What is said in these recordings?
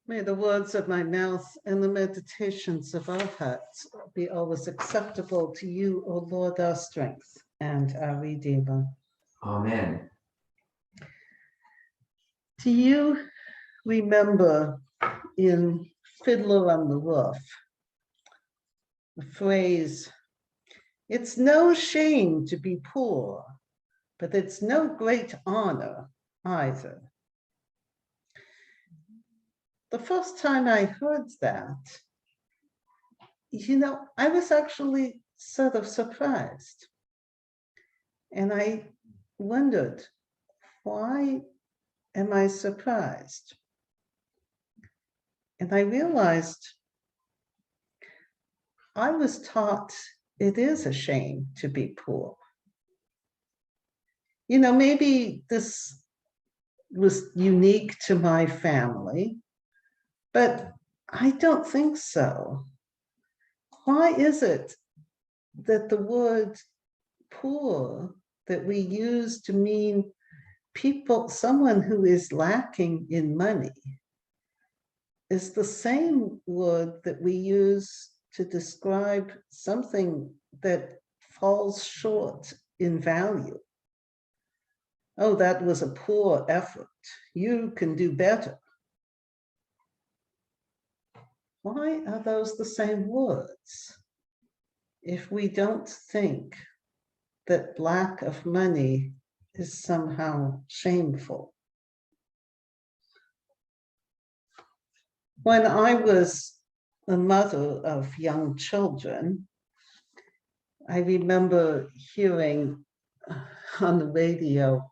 May the words of my mouth and the meditations of our hearts be always acceptable to you, O Lord, our strength and our Redeemer. Amen. Do you remember in Fiddler on the Roof the phrase, "It's no shame to be poor, but it's no great honor either"? The first time I heard that, I was actually sort of surprised. And I wondered, why am I surprised? And I realized I was taught it is a shame to be poor. Maybe this was unique to my family, but I don't think so. Why is it that the word poor that we use to mean someone who is lacking in money, is the same word that we use to describe something that falls short in value? Oh, that was a poor effort. You can do better. Why are those the same words if we don't think that lack of money is somehow shameful? When I was a mother of young children, I remember hearing on the radio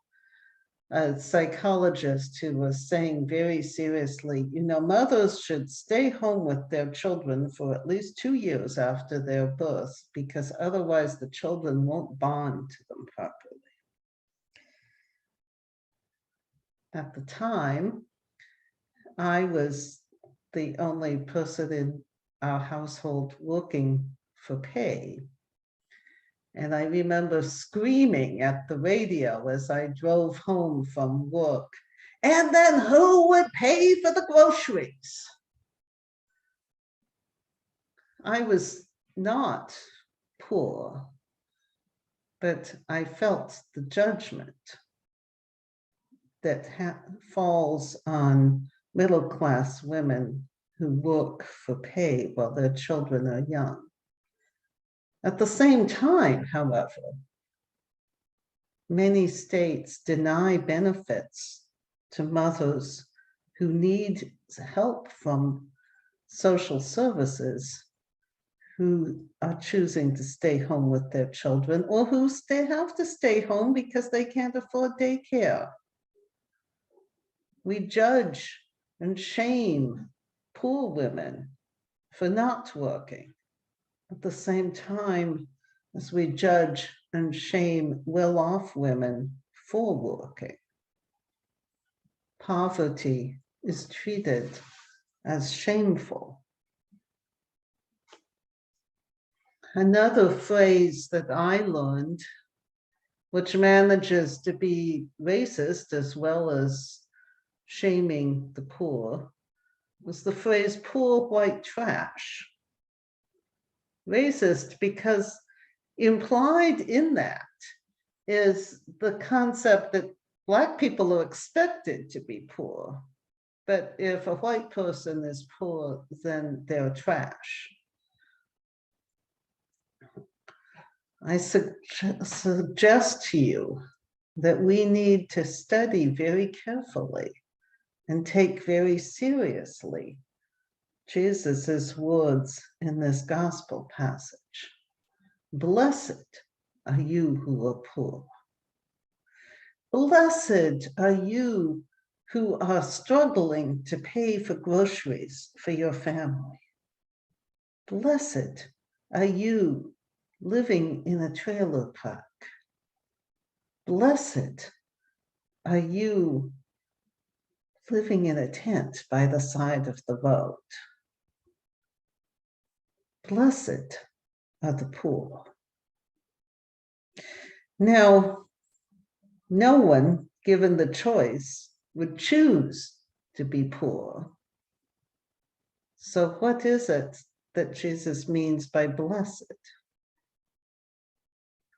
a psychologist who was saying very seriously, mothers should stay home with their children for at least 2 years after their birth, because otherwise the children won't bond to them properly. At the time, I was the only person in our household working for pay. And I remember screaming at the radio as I drove home from work, "And then who would pay for the groceries?" I was not poor, but I felt the judgment that falls on middle-class women who work for pay while their children are young. At the same time, however, many states deny benefits to mothers who need help from social services, who are choosing to stay home with their children, or who have to stay home because they can't afford daycare. We judge and shame poor women for not working at the same time as we judge and shame well-off women for working. Poverty is treated as shameful. Another phrase that I learned, which manages to be racist as well as shaming the poor, was the phrase "poor white trash." Racist because implied in that is the concept that Black people are expected to be poor, but if a white person is poor, then they're trash. I suggest to you that we need to study very carefully and take very seriously Jesus's words in this gospel passage. Blessed are you who are poor. Blessed are you who are struggling to pay for groceries for your family. Blessed are you living in a trailer park. Blessed are you living in a tent by the side of the road. Blessed are the poor. Now, no one, given the choice, would choose to be poor. So what is it that Jesus means by blessed?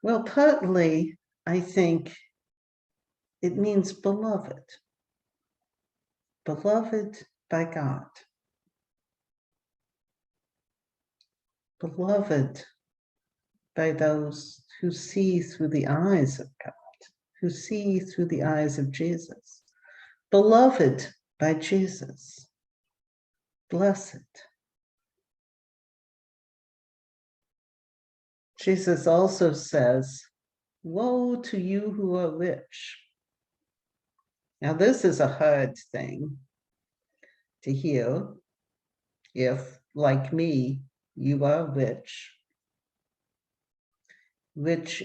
Well, partly, I think it means beloved. Beloved by God. Beloved by those who see through the eyes of God, who see through the eyes of Jesus. Beloved by Jesus. Blessed. Jesus also says, woe to you who are rich. Now, this is a hard thing to hear if, like me, you are rich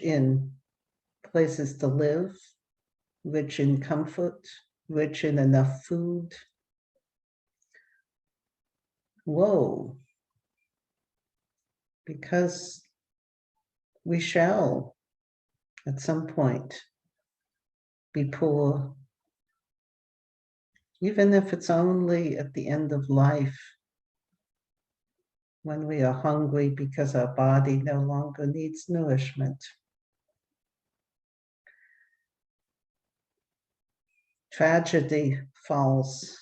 in places to live, rich in comfort, rich in enough food. Woe, because we shall, at some point, be poor, even if it's only at the end of life, when we are hungry because our body no longer needs nourishment. Tragedy falls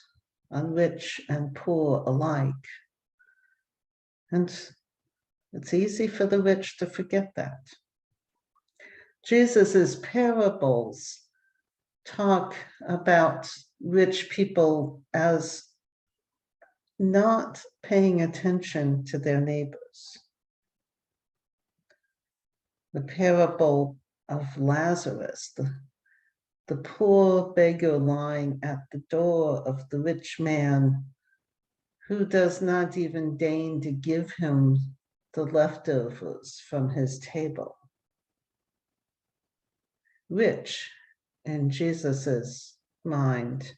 on rich and poor alike. And it's easy for the rich to forget that. Jesus's parables talk about rich people as not paying attention to their neighbors. The parable of Lazarus, the poor beggar lying at the door of the rich man who does not even deign to give him the leftovers from his table. Rich, in Jesus's mind,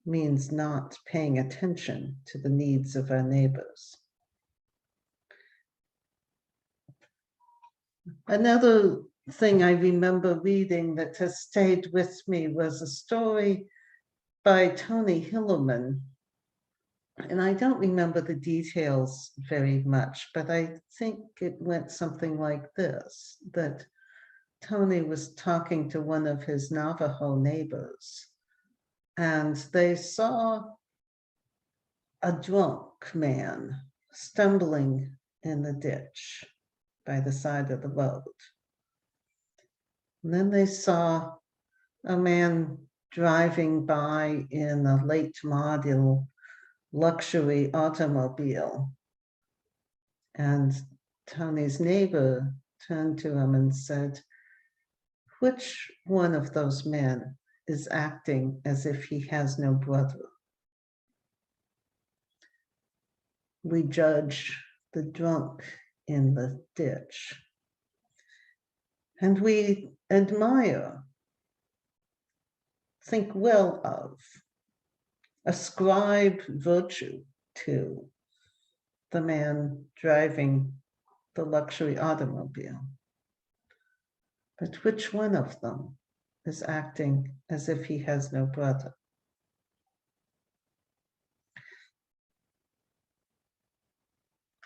means not paying attention to the needs of our neighbors. Another thing I remember reading that has stayed with me was a story by Tony Hillerman. And I don't remember the details very much, but I think it went something like this, that Tony was talking to one of his Navajo neighbors, and they saw a drunk man stumbling in the ditch by the side of the road. And then they saw a man driving by in a late model luxury automobile. And Tony's neighbor turned to him and said, which one of those men is acting as if he has no brother? We judge the drunk in the ditch, and we admire, think well of, ascribe virtue to the man driving the luxury automobile. But which one of them is acting as if he has no brother?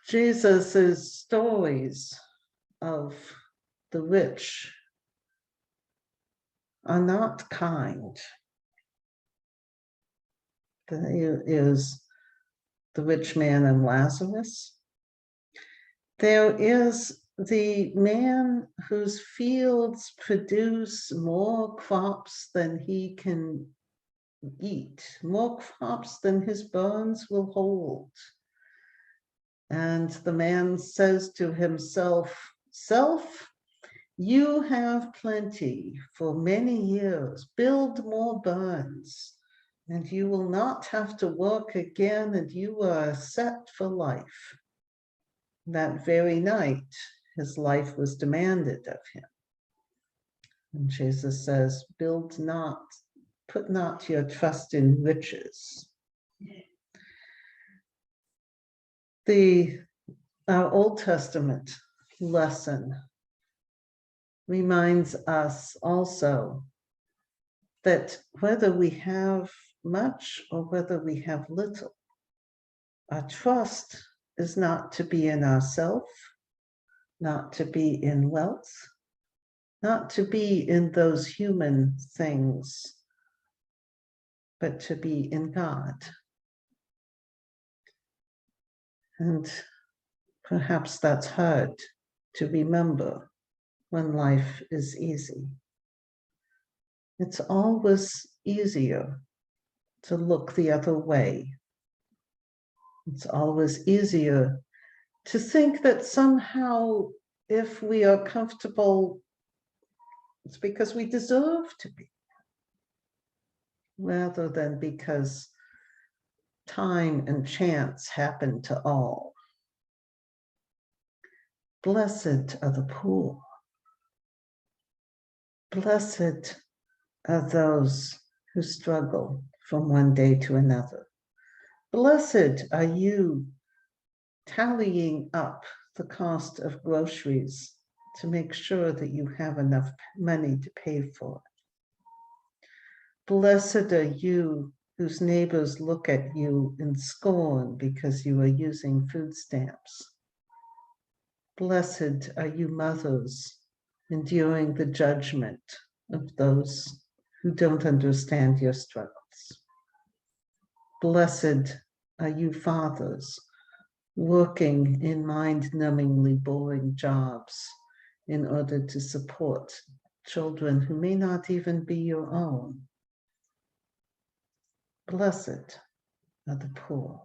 Jesus's stories of the rich are not kind. There is the rich man and Lazarus. There is the man whose fields produce more crops than he can eat, more crops than his barns will hold. And the man says to himself, self, you have plenty for many years, build more barns, and you will not have to work again, and you are set for life. That very night, his life was demanded of him. And Jesus says, build not, put not your trust in riches. Our Old Testament lesson reminds us also that whether we have much or whether we have little, Our trust is not to be in ourselves, not to be in wealth, not to be in those human things, but to be in God. And perhaps that's hard to remember when life is easy. It's always easier to look the other way. It's always easier to think that somehow if we are comfortable, it's because we deserve to be, rather than because time and chance happen to all. Blessed are the poor. Blessed are those who struggle from one day to another. Blessed are you tallying up the cost of groceries to make sure that you have enough money to pay for it. Blessed are you whose neighbors look at you in scorn because you are using food stamps. Blessed are you mothers enduring the judgment of those who don't understand your struggles. Blessed are you fathers working in mind-numbingly boring jobs in order to support children who may not even be your own. Blessed are the poor.